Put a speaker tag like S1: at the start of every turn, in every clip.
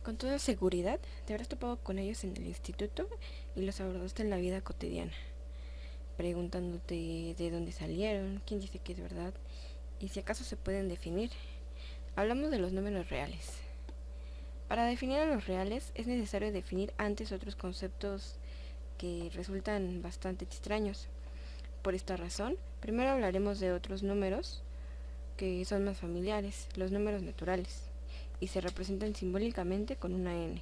S1: Con toda seguridad, te habrás topado con ellos en el instituto y los abordaste en la vida cotidiana, preguntándote de dónde salieron, quién dice que es verdad y si acaso se pueden definir. Hablamos de los números reales. Para definir a los reales es necesario definir antes otros conceptos que resultan bastante extraños. Por esta razón, primero hablaremos de otros números que son más familiares, los números naturales, y se representan simbólicamente con una n.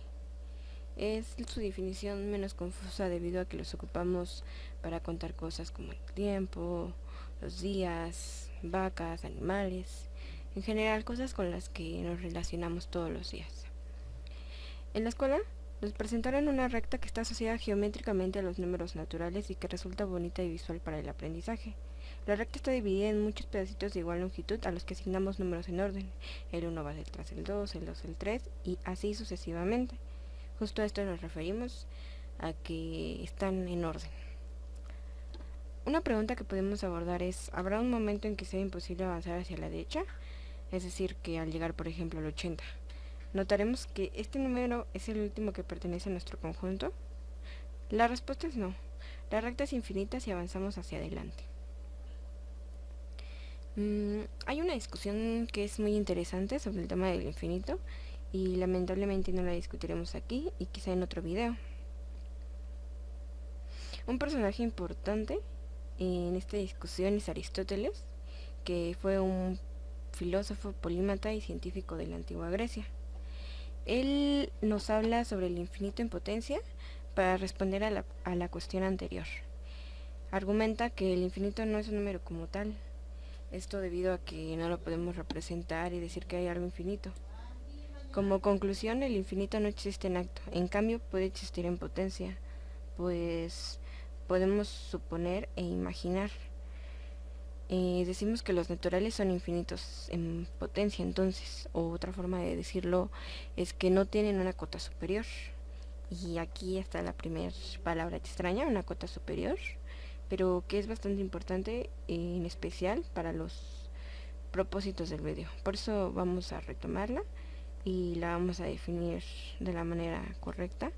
S1: Es su definición menos confusa debido a que los ocupamos para contar cosas como el tiempo, los días, vacas, animales, en general cosas con las que nos relacionamos todos los días. En la escuela nos presentaron una recta que está asociada geométricamente a los números naturales y que resulta bonita y visual para el aprendizaje. La recta está dividida en muchos pedacitos de igual longitud a los que asignamos números en orden. El 1 va detrás del 2, el 2 el 3 y así sucesivamente. Justo a esto nos referimos, a que están en orden. Una pregunta que podemos abordar es, ¿habrá un momento en que sea imposible avanzar hacia la derecha? Es decir, que al llegar por ejemplo al 80, ¿notaremos que este número es el último que pertenece a nuestro conjunto? La respuesta es no. La recta es infinita si avanzamos hacia adelante. Hay una discusión que es muy interesante sobre el tema del infinito y lamentablemente no la discutiremos aquí y quizá en otro video. Un personaje importante en esta discusión es Aristóteles, que fue un filósofo, polímata y científico de la antigua Grecia. Él nos habla sobre el infinito en potencia para responder a la cuestión anterior. Argumenta que el infinito no es un número como tal, esto debido a que no lo podemos representar y decir que hay algo infinito. Como conclusión, el infinito no existe en acto, en cambio puede existir en potencia, pues podemos suponer e imaginar. Decimos que los naturales son infinitos en potencia, entonces, o otra forma de decirlo es que no tienen una cota superior. Y aquí está la primera palabra extraña, una cota superior, pero que es bastante importante, en especial para los propósitos del video. Por eso vamos a retomarla y la vamos a definir de la manera correcta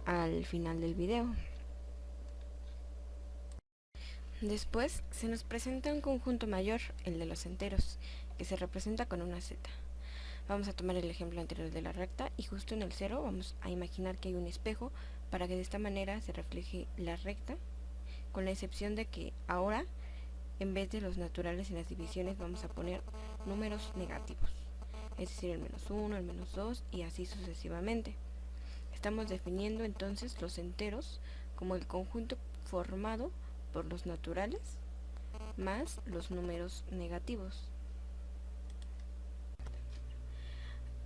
S1: al final del video. Después se nos presenta un conjunto mayor, el de los enteros, que se representa con una z. Vamos a tomar el ejemplo anterior de la recta y justo en el 0 vamos a imaginar que hay un espejo para que de esta manera se refleje la recta, con la excepción de que ahora en vez de los naturales en las divisiones vamos a poner números negativos, es decir, el -1, el -2 y así sucesivamente. Estamos definiendo entonces los enteros como el conjunto formado por los naturales más los números negativos.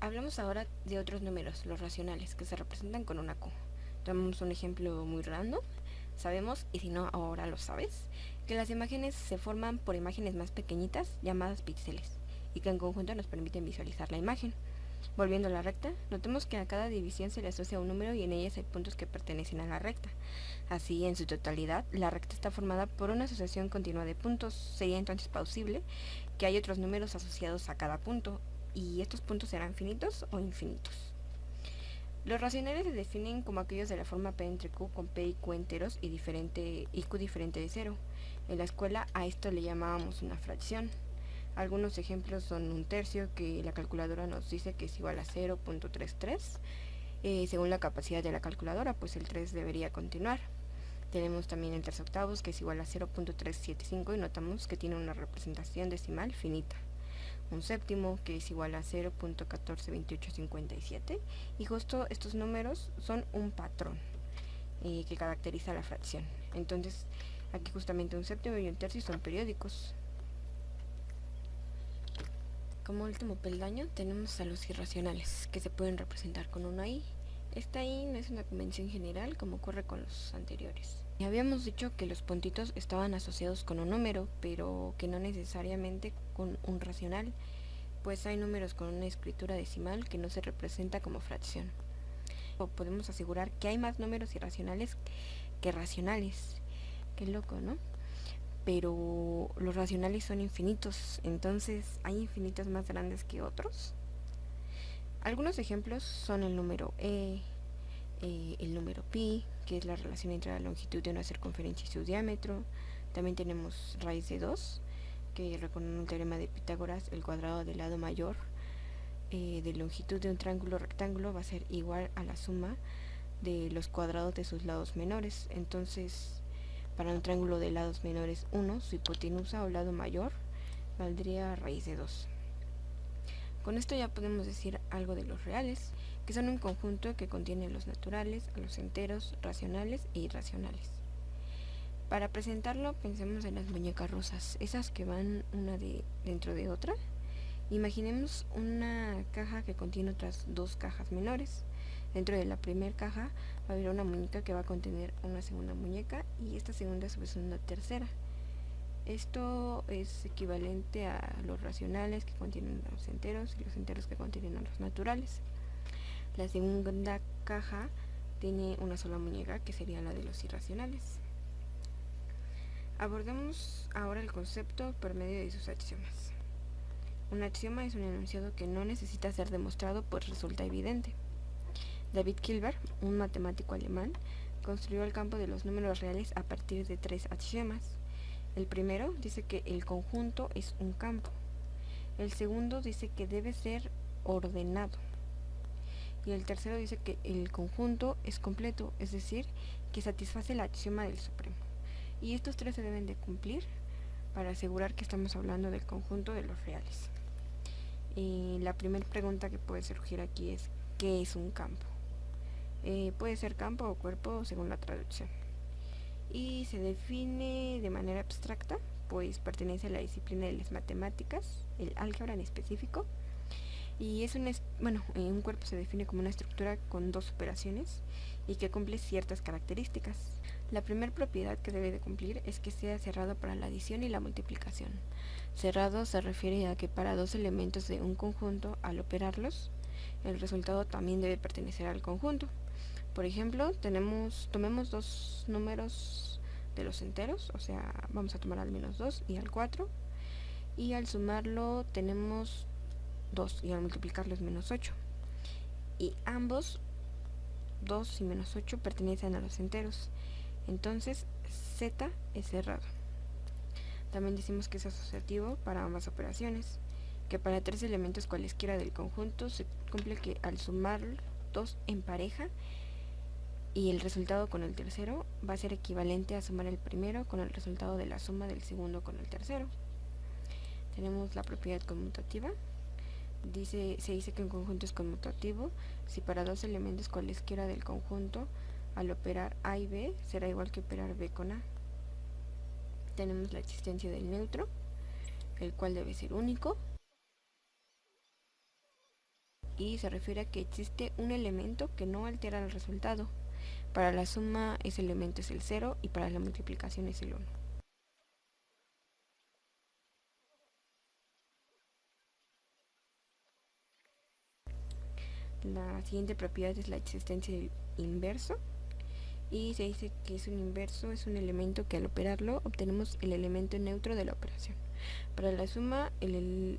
S1: Hablamos ahora de otros números, los racionales, que se representan con una Q. Tomamos un ejemplo muy random. Sabemos, y si no ahora lo sabes, que las imágenes se forman por imágenes más pequeñitas llamadas píxeles, y que en conjunto nos permiten visualizar la imagen. Volviendo a la recta, notemos que a cada división se le asocia un número y en ellas hay puntos que pertenecen a la recta. Así, en su totalidad, la recta está formada por una asociación continua de puntos. Sería entonces plausible que hay otros números asociados a cada punto, y estos puntos serán finitos o infinitos. Los racionales se definen como aquellos de la forma P entre Q con P y Q enteros y Q diferente de 0. En la escuela a esto le llamábamos una fracción. Algunos ejemplos son un tercio, que la calculadora nos dice que es igual a 0.33. Según la capacidad de la calculadora, pues el 3 debería continuar. Tenemos también el 3 octavos, que es igual a 0.375 y notamos que tiene una representación decimal finita. Un séptimo, que es igual a 0.142857, y justo estos números son un patrón que caracteriza la fracción. Entonces aquí justamente un séptimo y un tercio son periódicos. Como último peldaño tenemos a los irracionales, que se pueden representar con una i. Esta i no es una convención general como ocurre con los anteriores. Habíamos dicho que los puntitos estaban asociados con un número, pero que no necesariamente con un racional, pues hay números con una escritura decimal que no se representa como fracción. O podemos asegurar que hay más números irracionales que racionales. Qué loco, ¿no? Pero los racionales son infinitos, entonces ¿hay infinitos más grandes que otros? Algunos ejemplos son el número el número pi, que es la relación entre la longitud de una circunferencia y su diámetro. También tenemos raíz de 2, que recordando el teorema de Pitágoras, el cuadrado del lado mayor de longitud de un triángulo rectángulo va a ser igual a la suma de los cuadrados de sus lados menores. Entonces, para un triángulo de lados menores 1, su hipotenusa o lado mayor valdría raíz de 2. Con esto ya podemos decir algo de los reales, que son un conjunto que contiene los naturales, los enteros, racionales e irracionales. Para presentarlo, pensemos en las muñecas rusas, esas que van una dentro de otra. Imaginemos una caja que contiene otras dos cajas menores. Dentro de la primera caja va a haber una muñeca que va a contener una segunda muñeca y esta segunda a su vez una tercera. Esto es equivalente a los racionales que contienen a los enteros y los enteros que contienen a los naturales. La segunda caja tiene una sola muñeca, que sería la de los irracionales. Abordemos ahora el concepto por medio de sus axiomas. Un axioma es un enunciado que no necesita ser demostrado, pues resulta evidente. David Hilbert, un matemático alemán, construyó el campo de los números reales a partir de 3 axiomas. El primero dice que el conjunto es un campo. El segundo dice que debe ser ordenado. Y el tercero dice que el conjunto es completo, es decir, que satisface el axioma del supremo. Y estos tres se deben de cumplir para asegurar que estamos hablando del conjunto de los reales. Y la primera pregunta que puede surgir aquí es: ¿qué es un campo? Puede ser campo o cuerpo según la traducción. Y se define de manera abstracta, pues pertenece a la disciplina de las matemáticas, el álgebra en específico. Y es un cuerpo se define como una estructura con dos operaciones y que cumple ciertas características. La primera propiedad que debe de cumplir es que sea cerrado para la adición y la multiplicación. Cerrado se refiere a que para dos elementos de un conjunto, al operarlos, el resultado también debe pertenecer al conjunto. Por ejemplo, tomemos dos números de los enteros, o sea, vamos a tomar al menos 2 y al 4, y al sumarlo tenemos 2 y al multiplicarlo es menos 8. Y ambos, 2 y menos 8, pertenecen a los enteros. Entonces, Z es cerrado. También decimos que es asociativo para ambas operaciones, que para 3 elementos cualesquiera del conjunto se cumple que al sumar 2 en pareja y el resultado con el tercero va a ser equivalente a sumar el primero con el resultado de la suma del segundo con el tercero. Tenemos la propiedad conmutativa. Se dice que un conjunto es conmutativo si para dos elementos cualesquiera del conjunto al operar A y B será igual que operar B con A. Tenemos la existencia del neutro, el cual debe ser único, y se refiere a que existe un elemento que no altera el resultado. Para la suma ese elemento es el 0 y para la multiplicación es el 1. La siguiente propiedad es la existencia del inverso, y se dice que es un inverso, es un elemento que al operarlo obtenemos el elemento neutro de la operación. Para la suma,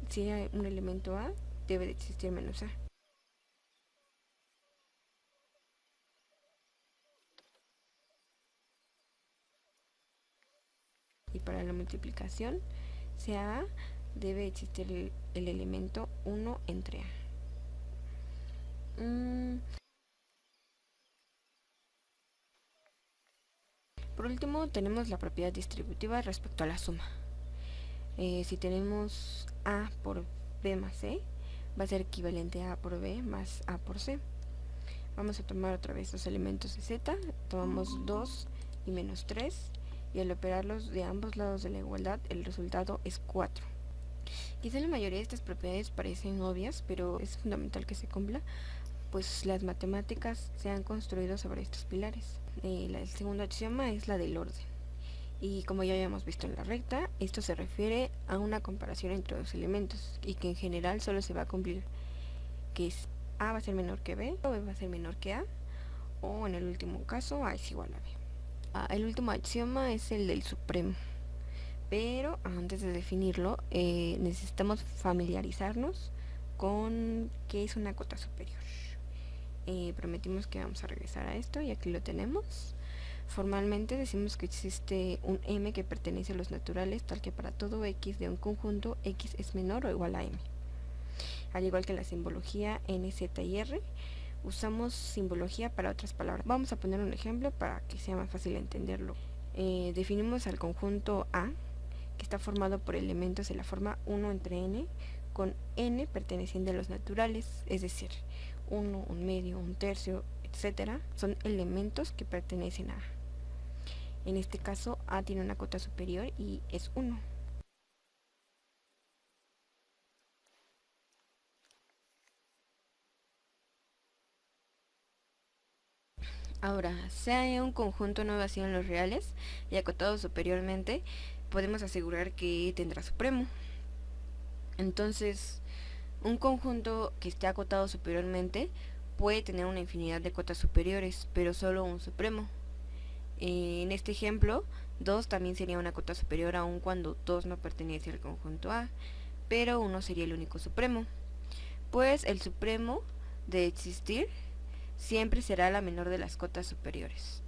S1: si hay un elemento A, debe de existir menos A. Y para la multiplicación, sea A, debe existir el elemento 1 entre A. Por último, tenemos la propiedad distributiva respecto a la suma. Si tenemos A por B más C, va a ser equivalente a A por B más A por C. Vamos a tomar otra vez los elementos de Z, tomamos 2 y menos 3, y al operarlos de ambos lados de la igualdad, el resultado es 4. Quizá la mayoría de estas propiedades parecen obvias, pero es fundamental que se cumpla, pues las matemáticas se han construido sobre estos pilares. El segundo axioma es la del orden. Y como ya habíamos visto en la recta, esto se refiere a una comparación entre dos elementos y que en general solo se va a cumplir que es A va a ser menor que B, o B va a ser menor que A, o en el último caso A es igual a B. El último axioma es el del supremo, pero antes de definirlo necesitamos familiarizarnos con qué es una cota superior. Prometimos que vamos a regresar a esto y aquí lo tenemos. Formalmente decimos que existe un m que pertenece a los naturales, tal que para todo x de un conjunto x es menor o igual a m. Al igual que la simbología n, z y r, usamos simbología para otras palabras. Vamos a poner un ejemplo para que sea más fácil entenderlo. Definimos al conjunto A, que está formado por elementos de la forma 1 entre n, con n perteneciente a los naturales, es decir, 1, un medio, un tercio, etc. Son elementos que pertenecen a A. En este caso, A tiene una cota superior y es 1. Ahora, sea un conjunto no vacío en los reales y acotado superiormente, podemos asegurar que tendrá supremo. Entonces, un conjunto que esté acotado superiormente puede tener una infinidad de cotas superiores, pero solo un supremo. En este ejemplo, 2 también sería una cota superior aun cuando 2 no pertenece al conjunto A, pero 1 sería el único supremo. Pues el supremo de existir siempre será la menor de las cotas superiores.